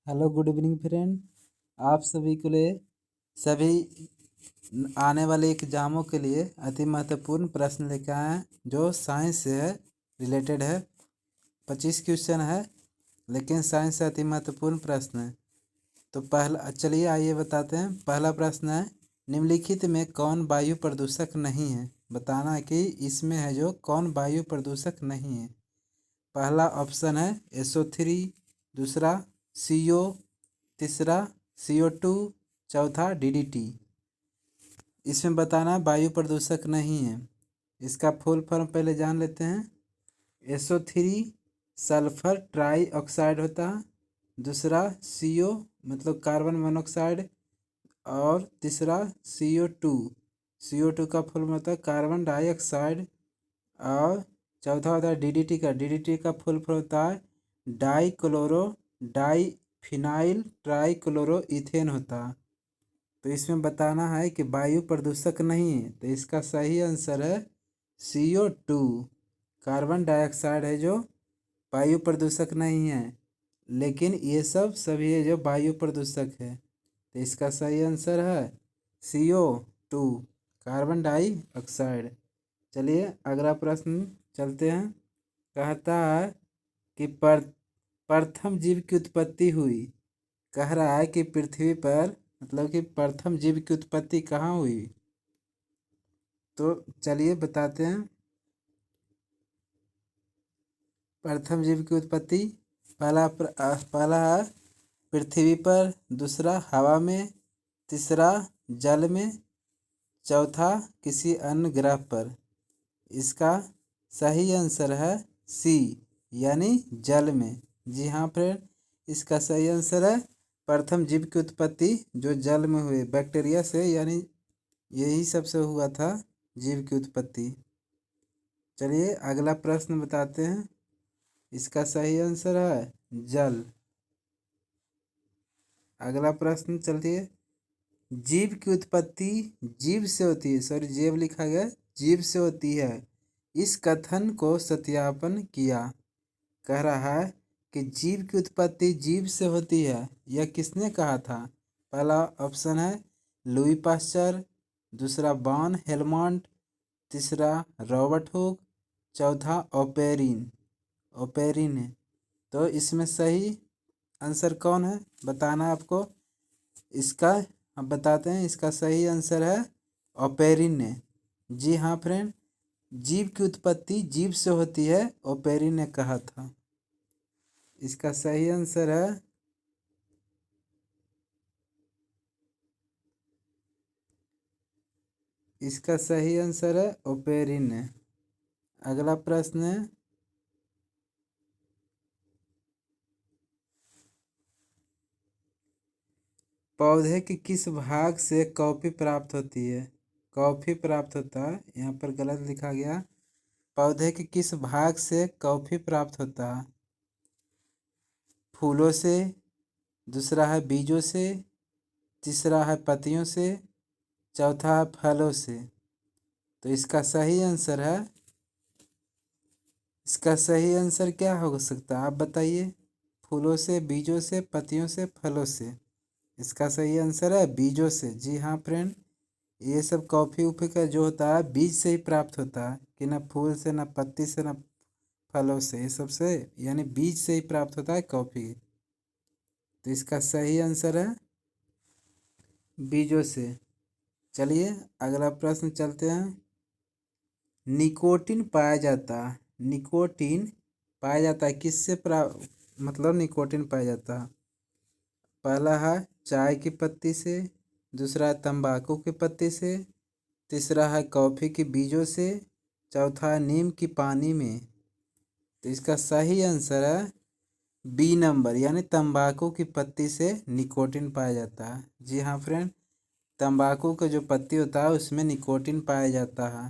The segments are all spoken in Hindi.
Hello good evening friend. आप सभी के लिए सभी आने वाले एग्जामों के लिए अति महत्वपूर्ण प्रश्न लेकर आए हैं जो साइंस से है, रिलेटेड है। 25 क्वेश्चन है, लेकिन साइंस से अति महत्वपूर्ण प्रश्न है। तो पहला चलिए आइए बताते हैं। पहला प्रश्न है, निम्नलिखित में कौन वायु प्रदूषक नहीं है? बताना है कि इसमें है जो कौन वायु प्रदूषक नहीं है। पहला ऑप्शन है SO3, दूसरा CO, तीसरा CO2, चौथा DDT। इसमें बताना वायु प्रदूषक नहीं है। इसका फुल फॉर्म पहले जान लेते हैं। SO3 सल्फर ट्राई ऑक्साइड होता है, दूसरा CO मतलब कार्बन मोनोऑक्साइड, और तीसरा CO2 का फुल होता है कार्बन डाइऑक्साइड, और चौथा होता है DDT का फुल फॉर्म होता है डाइफिनाइल ट्राईक्लोरो इथेन होता है। तो इसमें बताना है कि वायु प्रदूषक नहीं है, तो इसका सही आंसर है CO2। कार्बन डाइऑक्साइड है जो वायु प्रदूषक नहीं है, लेकिन ये सब सभी है जो वायु प्रदूषक है। तो इसका सही आंसर है CO2, कार्बन डाइऑक्साइड। चलिए अगला प्रश्न चलते हैं। कहता है कि प्रथम जीव की उत्पत्ति हुई। कह रहा है कि पृथ्वी पर मतलब कि प्रथम जीव की उत्पत्ति कहाँ हुई? तो चलिए बताते हैं। प्रथम जीव की उत्पत्ति पहला है पृथ्वी पर, दूसरा हवा में, तीसरा जल में, चौथा किसी अन्य ग्रह पर। इसका सही आंसर है C, यानी जल में। जी हाँ फ्रेंड, इसका सही आंसर है प्रथम जीव की उत्पत्ति जो जल में हुई, बैक्टीरिया से, यानी यही सबसे हुआ था जीव की उत्पत्ति। चलिए अगला प्रश्न बताते हैं। इसका सही आंसर है जल। अगला प्रश्न चलिए। जीव की उत्पत्ति जीव से होती है, सॉरी जीव लिखा गया, जीव से होती है, इस कथन को सत्यापन किया। कह रहा है कि जीव की उत्पत्ति जीव से होती है, यह किसने कहा था? पहला ऑप्शन है लुई पास्चर, दूसरा बॉन हेलमंट, तीसरा रॉबर्ट हुक, चौथा ओपेरिन है। तो इसमें सही आंसर कौन है बताना है आपको। इसका हम बताते हैं, इसका सही आंसर है ओपेरिन ने। जी हाँ फ्रेंड, जीव की उत्पत्ति जीव से होती है, ओपेरिन ने कहा था। इसका सही आंसर है ओपेरिन ने। अगला प्रश्न है, पौधे के किस भाग से कॉफी प्राप्त होती है? कॉफी प्राप्त होता है, यहाँ पर गलत लिखा गया। पौधे के किस भाग से कॉफी प्राप्त होता है? फूलों से, दूसरा है बीजों से, तीसरा है पत्तियों से, चौथा है फलों से। तो इसका सही आंसर क्या हो सकता है आप बताइए। फूलों से, बीजों से, पत्तियों से, फलों से। इसका सही आंसर है बीजों से। जी हाँ फ्रेंड, ये सब कॉफ़ी उफी का जो होता है बीज से ही प्राप्त होता है, कि ना फूल से, ना पत्ती से, ना फलों से, ये सबसे यानी बीज से ही प्राप्त होता है कॉफ़ी। तो इसका सही आंसर है बीजों से। चलिए अगला प्रश्न चलते हैं। निकोटीन पाया जाता है, किससे मतलब निकोटीन पाया जाता है? पहला है चाय की पत्ती से, दूसरा है तंबाकू की पत्ती से, तीसरा है कॉफ़ी के बीजों से, चौथा है नीम की पानी में। तो इसका सही आंसर है B नंबर, यानी तंबाकू की पत्ती से निकोटीन पाया जाता है। जी हाँ फ्रेंड, तंबाकू का जो पत्ती होता है उसमें निकोटीन पाया जाता है।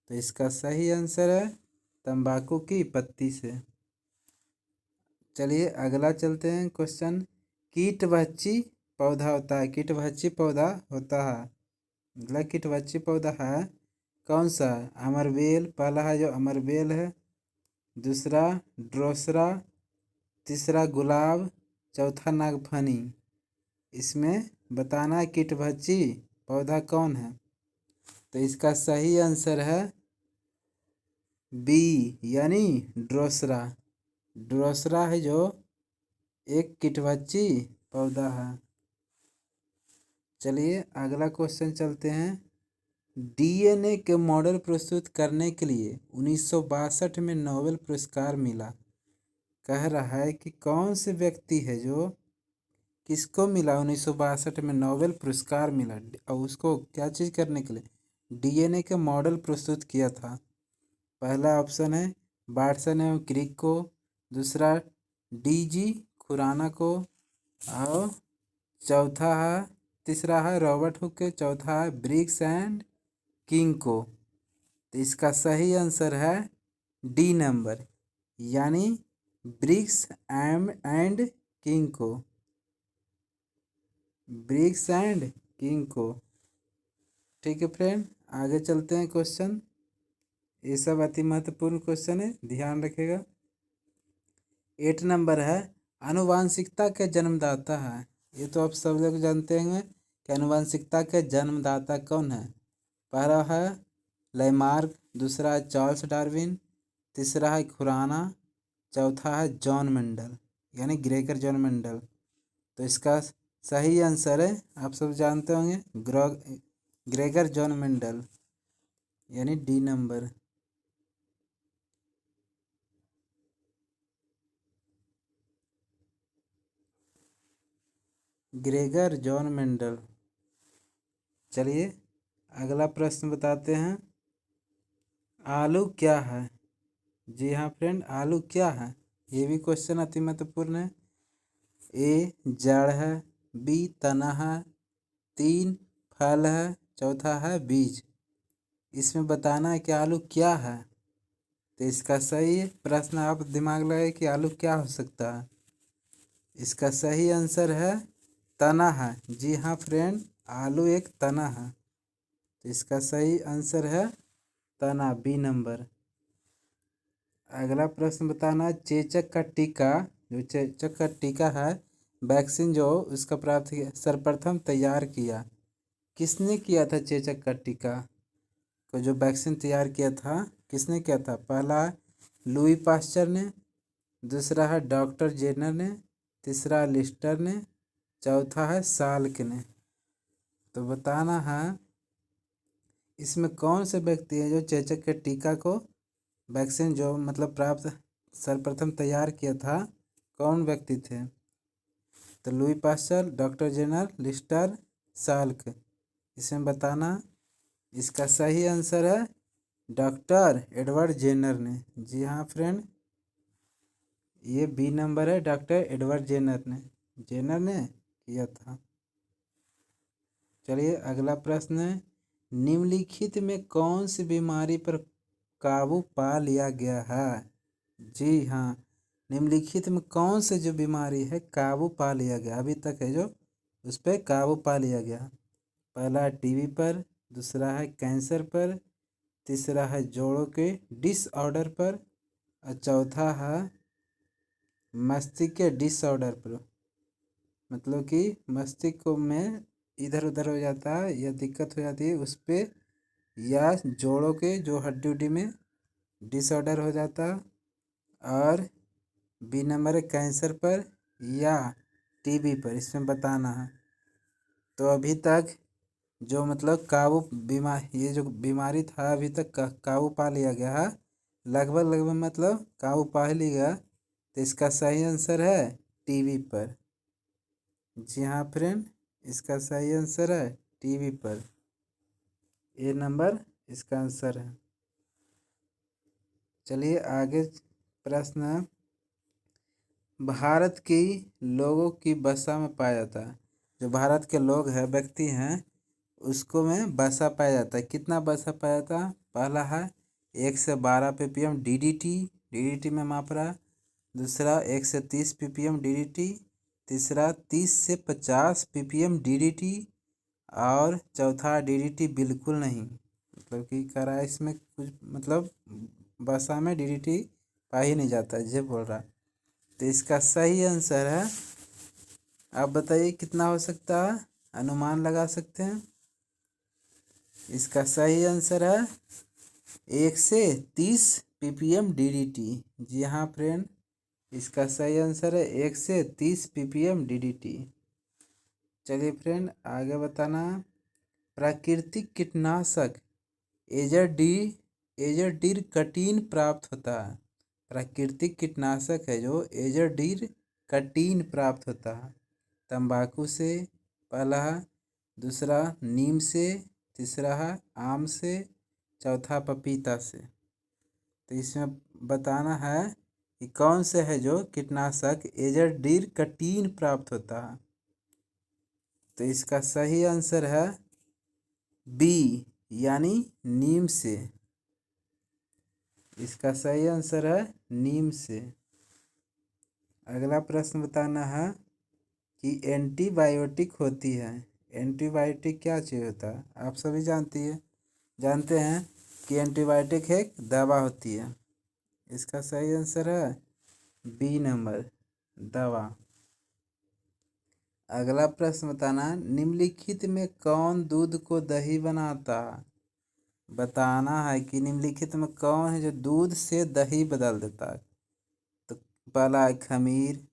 तो इसका सही आंसर है तंबाकू की पत्ती से। चलिए अगला चलते हैं क्वेश्चन। कीटभक्षी पौधा होता है, कीटभक्षी पौधा होता है, मतलब कीटभक्षी पौधा है कौन सा? अमरबेल, पहला है जो अमरबेल है, दूसरा ड्रोसरा, तीसरा गुलाब, चौथा नागफनी। इसमें बताना कीटभक्षी पौधा कौन है। तो इसका सही आंसर है बी यानी ड्रोसरा। ड्रोसरा है जो एक कीटभक्षी पौधा है। चलिए अगला क्वेश्चन चलते हैं। डीएनए के मॉडल प्रस्तुत करने के लिए 1962 में नोबेल पुरस्कार मिला। कह रहा है कि कौन से व्यक्ति है जो किसको मिला 1962 में नोबेल पुरस्कार मिला और उसको क्या चीज़ करने के लिए डीएनए के मॉडल प्रस्तुत किया था। पहला ऑप्शन है वाटसन एवं क्रिक को, दूसरा डीजी खुराना को, और तीसरा है रॉबर्ट हुक के, चौथा है ब्रिग्स एंड किंग को। तो इसका सही आंसर है डी नंबर यानी ब्रिग्स एंड किंग को। ब्रिग्स एंड किंग को। ठीक है फ्रेंड, आगे चलते हैं क्वेश्चन। ये सब अति महत्वपूर्ण क्वेश्चन है, ध्यान रखिएगा। 8 नंबर है आनुवांशिकता के जन्मदाता है। ये तो आप सब लोग जानते हैं कि आनुवांशिकता के जन्मदाता कौन है। पहला है लैमार्क, दूसरा है चार्ल्स डार्विन, तीसरा है खुराना, चौथा है जॉन मेंडल यानी ग्रेगर जॉन मेंडल। तो इसका सही आंसर है, आप सब जानते होंगे, ग्रेगर जॉन मेंडल यानी D number. Gregor John Mendel. चलिए अगला प्रश्न बताते हैं। आलू क्या है। जी हाँ फ्रेंड, आलू क्या है। ये भी क्वेश्चन अति महत्वपूर्ण है। ए जड़ है, बी तना है, 3 फल है, चौथा है बीज। इसमें बताना है कि आलू क्या है। तो इसका सही प्रश्न आप दिमाग लगाए कि आलू क्या हो सकता है। इसका सही आंसर है तना है। जी हाँ फ्रेंड, आलू एक तना है। तो इसका सही आंसर है तना, बी नंबर। अगला प्रश्न बताना चेचक का टीका, जो चेचक का टीका है वैक्सीन जो उसका प्राप्त किया सर्वप्रथम तैयार किया। किसने किया था चेचक का टीका को जो वैक्सीन तैयार किया था, किसने किया था। पहला लुई पास्चर ने, दूसरा है डॉक्टर जेनर ने, तीसरा लिस्टर ने, चौथा है साल्क ने। तो बताना है इसमें कौन से व्यक्ति हैं जो चेचक के टीका को वैक्सीन जो मतलब प्राप्त सर्वप्रथम तैयार किया था, कौन व्यक्ति थे। तो Louis Pasteur, doctor Jenner, Lister, Salk. इसमें बताना। इसका सही आंसर है डॉक्टर एडवर्ड जेनर ने। जी हाँ फ्रेंड, ये बी नंबर है, डॉक्टर एडवर्ड जेनर ने किया था। चलिए अगला प्रश्न है। निम्नलिखित में कौन सी बीमारी पर काबू पा लिया गया है। जी हाँ, निम्नलिखित में कौन से जो बीमारी है काबू पा लिया गया, अभी तक है जो उस पर काबू पा लिया गया। पहला है टीबी पर, दूसरा है कैंसर पर, तीसरा है जोड़ों के डिसऑर्डर पर, और चौथा है मस्तिष्क के डिसऑर्डर पर। मतलब कि मस्तिष्क में इधर उधर हो जाता है या दिक्कत हो जाती है उस पर, या जोड़ों के जो हड्डी उड्डी में डिसऑर्डर हो जाता है, और बी नंबर है कैंसर पर या टीबी पर। इसमें बताना है। तो अभी तक जो मतलब ये जो बीमारी था अभी तक काबू पा लिया गया है, लगभग मतलब काबू पा ही लिया गया। तो इसका सही आंसर है टीबी पर। जी हाँ फ्रेंड, इसका सही आंसर है टीबी पर, ए नंबर इसका आंसर है। चलिए आगे प्रश्न है। भारत की लोगों की भाषा में पाया जाता है, जो भारत के लोग हैं व्यक्ति हैं उसको में वसा पाया जाता है। कितना वसा पाया जाता है। पहला है 1 से 12 ppm डीडीटी में माप रहा। दूसरा 1 से 30 ppm डीडीटी, तीसरा 30 से 50 ppm डीडीटी, और चौथा डीडीटी बिल्कुल नहीं। मतलब कि कह रहा है इसमें कुछ मतलब वसा में डीडीटी पा ही नहीं जाता, ये बोल रहा। तो इसका सही आंसर है आप बताइए कितना हो सकता है, अनुमान लगा सकते हैं। इसका सही आंसर है 1 से 30 ppm DDT। जी हाँ फ्रेंड, इसका सही आंसर है 1 से 30 ppm DDT। चलिए फ्रेंड आगे बताना। प्राकृतिक कीटनाशक एजडी एजडीर कटीन प्राप्त होता है। प्राकृतिक कीटनाशक है जो एजडीर कटीन प्राप्त होता है। तंबाकू से पहला है, दूसरा नीम से, तीसरा है आम से, चौथा पपीता से। तो इसमें बताना है कि कौन से है जो कीटनाशक एजडीर कटीन प्राप्त होता है। तो इसका सही आंसर है बी यानी नीम से। इसका सही आंसर है नीम से। अगला प्रश्न बताना है कि एंटीबायोटिक होती है। एंटीबायोटिक क्या चीज़ होता है, आप सभी जानते हैं कि एंटीबायोटिक एक दवा होती है। इसका सही आंसर है बी नंबर, दवा। अगला प्रश्न बताना, निम्नलिखित में कौन दूध को दही बनाता है। बताना है कि निम्नलिखित में कौन है जो दूध से दही बदल देता है। तो पहला है खमीर,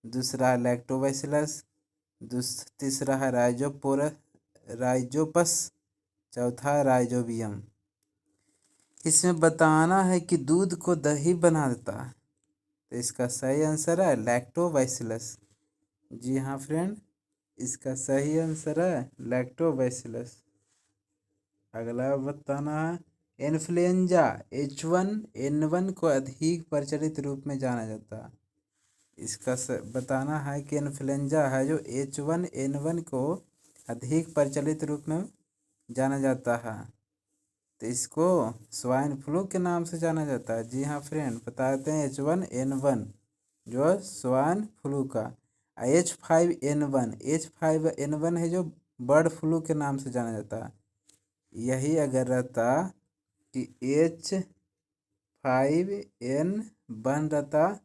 दूसरा है लैक्टोबैसिलस, तीसरा है राइजोपस, चौथा है राइजोबियम। इसमें बताना है कि दूध को दही बना देता है। तो इसका सही आंसर है लैक्टोबैसिलस। जी हाँ फ्रेंड, इसका सही आंसर है लैक्टोबैसिलस। अगला बताना है इन्फ्लुएंजा H1N1 को अधिक प्रचलित रूप में जाना जाता है। इसका बताना है कि इन्फ्लुएंजा है जो H1N1 को अधिक प्रचलित रूप में जाना जाता है। तो इसको स्वाइन फ्लू के नाम से जाना जाता है। जी हाँ फ्रेंड, बताते हैं H1N1 जो स्वाइन फ्लू का। H5N1 है जो बर्ड फ्लू के नाम से जाना जाता है। यही अगर रहता कि H5N1 रहता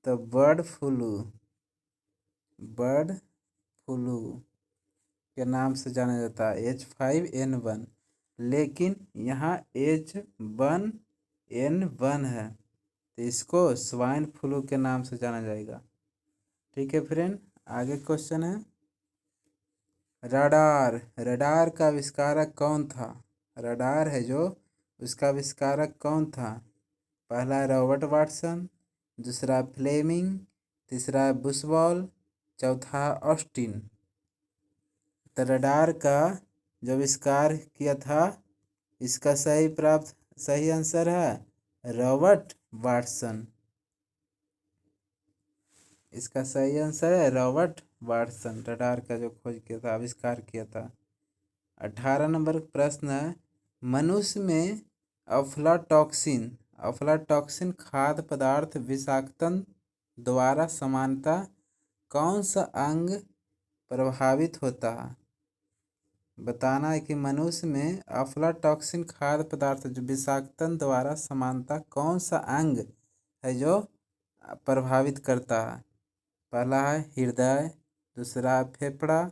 तो बर्ड फ्लू के नाम से जाना जाता है H5N1, लेकिन यहाँ H1N1 है तो इसको स्वाइन फ्लू के नाम से जाना जाएगा। ठीक है फ्रेंड, आगे क्वेश्चन है रडार का आविष्कारक कौन था। रडार है जो उसका आविष्कारक कौन था। पहला रॉबर्ट वाटसन, दूसरा फ्लेमिंग, तीसरा बुशबॉल, चौथा ऑस्टिन। तो रडार का जो आविष्कार किया था, इसका सही आंसर है रॉबर्ट वाटसन। इसका सही आंसर है रॉबर्ट वाटसन, रडार का जो खोज किया था, आविष्कार किया था। 18 नंबर प्रश्न है, मनुष्य में अफ्लाटॉक्सिन खाद्य पदार्थ विषाक्तन द्वारा समानता कौन सा अंग प्रभावित होता है। बताना है कि मनुष्य में अफ्लाटॉक्सिन खाद्य पदार्थ जो विषाक्तन द्वारा समानता कौन सा अंग है जो प्रभावित करता है। पहला है हृदय, दूसरा है फेफड़ा,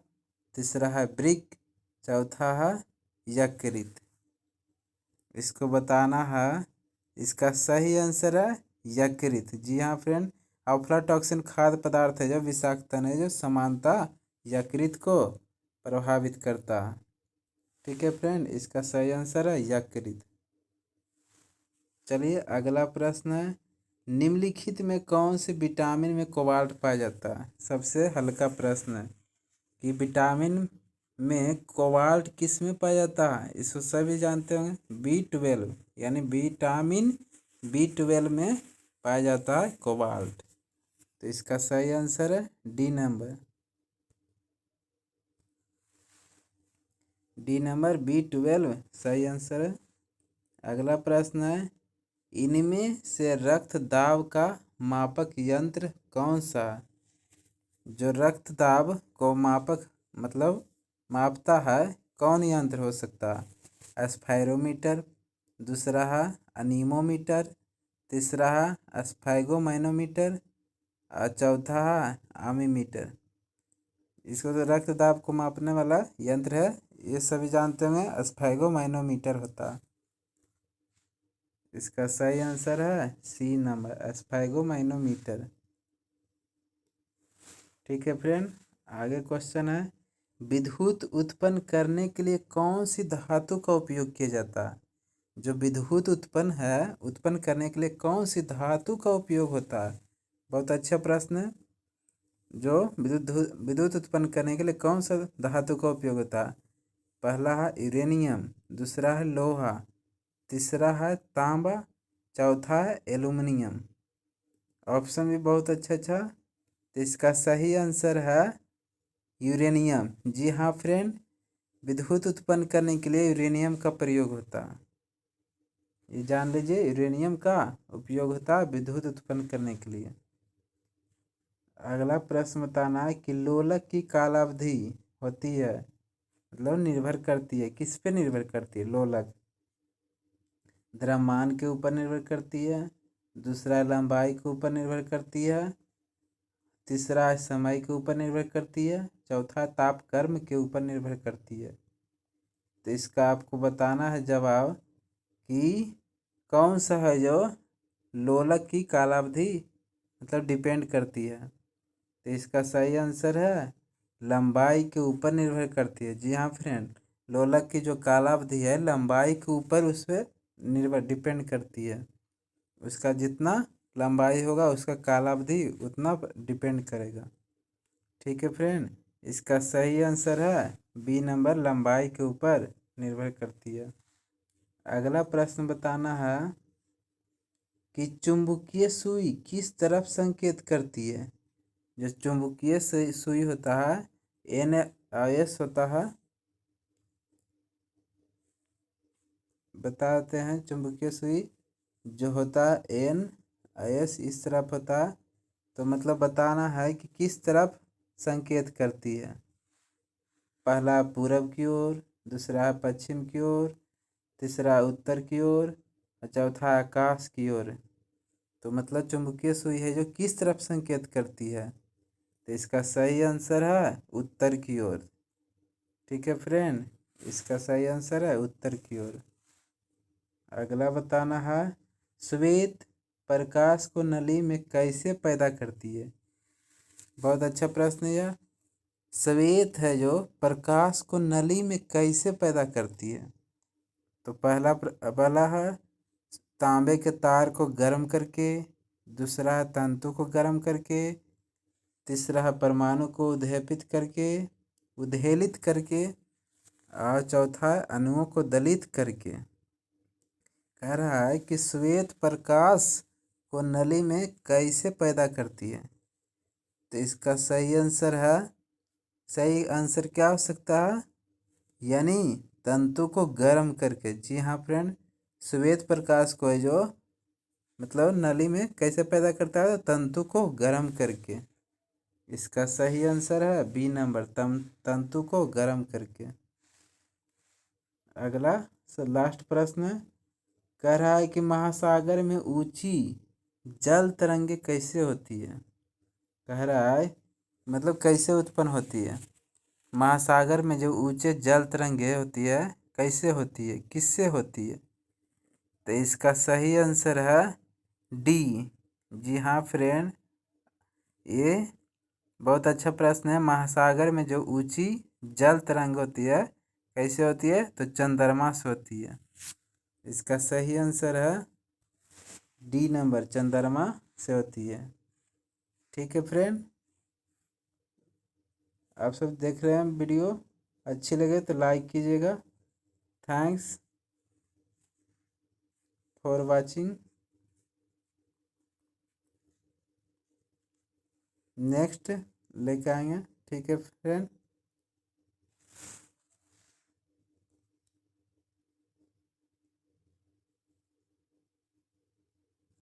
तीसरा है वृक्क, चौथा है यकृत। इसको बताना है, इसका सही आंसर है यकृत। जी हाँ फ्रेंड, अफ्लाटॉक्सिन खाद्य पदार्थ है जो विषाक्तन है जो समानता यकृत को प्रभावित करता है। ठीक है फ्रेंड, इसका सही आंसर है यकृत। चलिए अगला प्रश्न है, निम्नलिखित में कौन से विटामिन में कोबाल्ट पाया जाता है। सबसे हल्का प्रश्न है कि विटामिन में कोबाल्ट किस में पाया जाता है। इसको सभी जानते होंगे, B12 यानी विटामिन B12 में पाया जाता है कोबाल्ट। तो इसका सही आंसर है डी नंबर, B12 सही आंसर है। अगला प्रश्न है, इनमें से रक्त दाब का मापक यंत्र कौन सा है। जो रक्त दाब को मापता है कौन यंत्र हो सकता है। स्पायरोमीटर, दूसरा है अनीमोमीटर, तीसरा है स्फैगोमैनोमीटर और चौथा है आमीमीटर। इसको तो रक्त दाब को मापने वाला यंत्र है, ये सभी जानते होंगे, स्फेगोमाइनोमीटर होता है। इसका सही आंसर है सी नंबर, स्फेगोमाइनोमीटर। ठीक है फ्रेंड, आगे क्वेश्चन है, विद्युत उत्पन्न करने के लिए कौन सी धातु का उपयोग किया जाता है? जो विद्युत उत्पन्न करने के लिए कौन सी धातु का उपयोग होता है? बहुत अच्छा प्रश्न है। जो विद्युत उत्पन्न करने के लिए कौन सा धातु का उपयोग होता है? पहला है यूरेनियम, दूसरा है लोहा, तीसरा है तांबा, चौथा है एल्युमिनियम। ऑप्शन भी बहुत अच्छा। तो इसका सही आंसर है यूरेनियम। जी हाँ फ्रेंड, विद्युत उत्पन्न करने के लिए यूरेनियम का प्रयोग होता है। ये जान लीजिए, यूरेनियम का उपयोग होता है विद्युत उत्पन्न करने के लिए। अगला प्रश्न बताना है कि लोलक की कालावधि होती है, मतलब निर्भर करती है, किस पे निर्भर करती है? लोलक द्रव्यमान के ऊपर निर्भर करती है, दूसरा लंबाई के ऊपर निर्भर करती है, तीसरा समय के ऊपर निर्भर करती है, चौथा तापक्रम के ऊपर निर्भर करती है। तो इसका आपको बताना है जवाब कि कौन सा है जो लोलक की कालावधि मतलब डिपेंड करती है। तो इसका सही आंसर है लंबाई के ऊपर निर्भर करती है। जी हाँ फ्रेंड, लोलक की जो कालावधि है लंबाई के ऊपर उस पर निर्भर डिपेंड करती है। उसका जितना लंबाई होगा उसका कालावधि उतना डिपेंड करेगा। ठीक है फ्रेंड, इसका सही आंसर है बी नंबर, लंबाई के ऊपर निर्भर करती है। अगला प्रश्न बताना है कि चुंबकीय सुई किस तरफ संकेत करती है? जो चुंबकीय सुई होता है NIS होता है, बताते हैं। चुंबकीय सुई जो होता है NIS इस तरफ होता है, तो मतलब बताना है कि किस तरफ संकेत करती है। पहला पूरब की ओर, दूसरा पश्चिम की ओर, तीसरा उत्तर की ओर और चौथा आकाश की ओर। तो मतलब चुंबकीय सुई है जो किस तरफ संकेत करती है? तो इसका सही आंसर है उत्तर की ओर। ठीक है फ्रेंड, इसका सही आंसर है उत्तर की ओर। अगला बताना है, श्वेत प्रकाश को नली में कैसे पैदा करती है? बहुत अच्छा प्रश्न है यह। श्वेत है जो प्रकाश को नली में कैसे पैदा करती है? तो पहला है तांबे के तार को गर्म करके, दूसरा है तंतु को गर्म करके, तीसरा है परमाणु को उद्वेलित करके और चौथा है अणुओं को दलित करके। कह रहा है कि श्वेत प्रकाश को नली में कैसे पैदा करती है? तो इसका सही आंसर क्या हो सकता है? यानी तंतु को गर्म करके। जी हाँ फ्रेंड, श्वेत प्रकाश को है जो मतलब नली में कैसे पैदा करता है? तंतु को गर्म करके। इसका सही आंसर है बी नंबर, तंतु को गर्म करके। अगला लास्ट प्रश्न कह रहा है कि महासागर में ऊंची जल तरंगे कैसे होती है? कह रहा है मतलब कैसे उत्पन्न होती है? महासागर में जो ऊंचे जल तरंगे होती है कैसे होती है, किससे होती है? तो इसका सही आंसर है डी। जी हाँ फ्रेंड, ये बहुत अच्छा प्रश्न है। महासागर में जो ऊंची जल तरंग होती है कैसे होती है? तो चंद्रमा से होती है। इसका सही आंसर है डी नंबर, चंद्रमा से होती है। ठीक है फ्रेंड, आप सब देख रहे हैं वीडियो, अच्छी लगे तो लाइक कीजिएगा। Thanks for watching. नेक्स्ट लेके आएंगे। ठीक है फ्रेंड।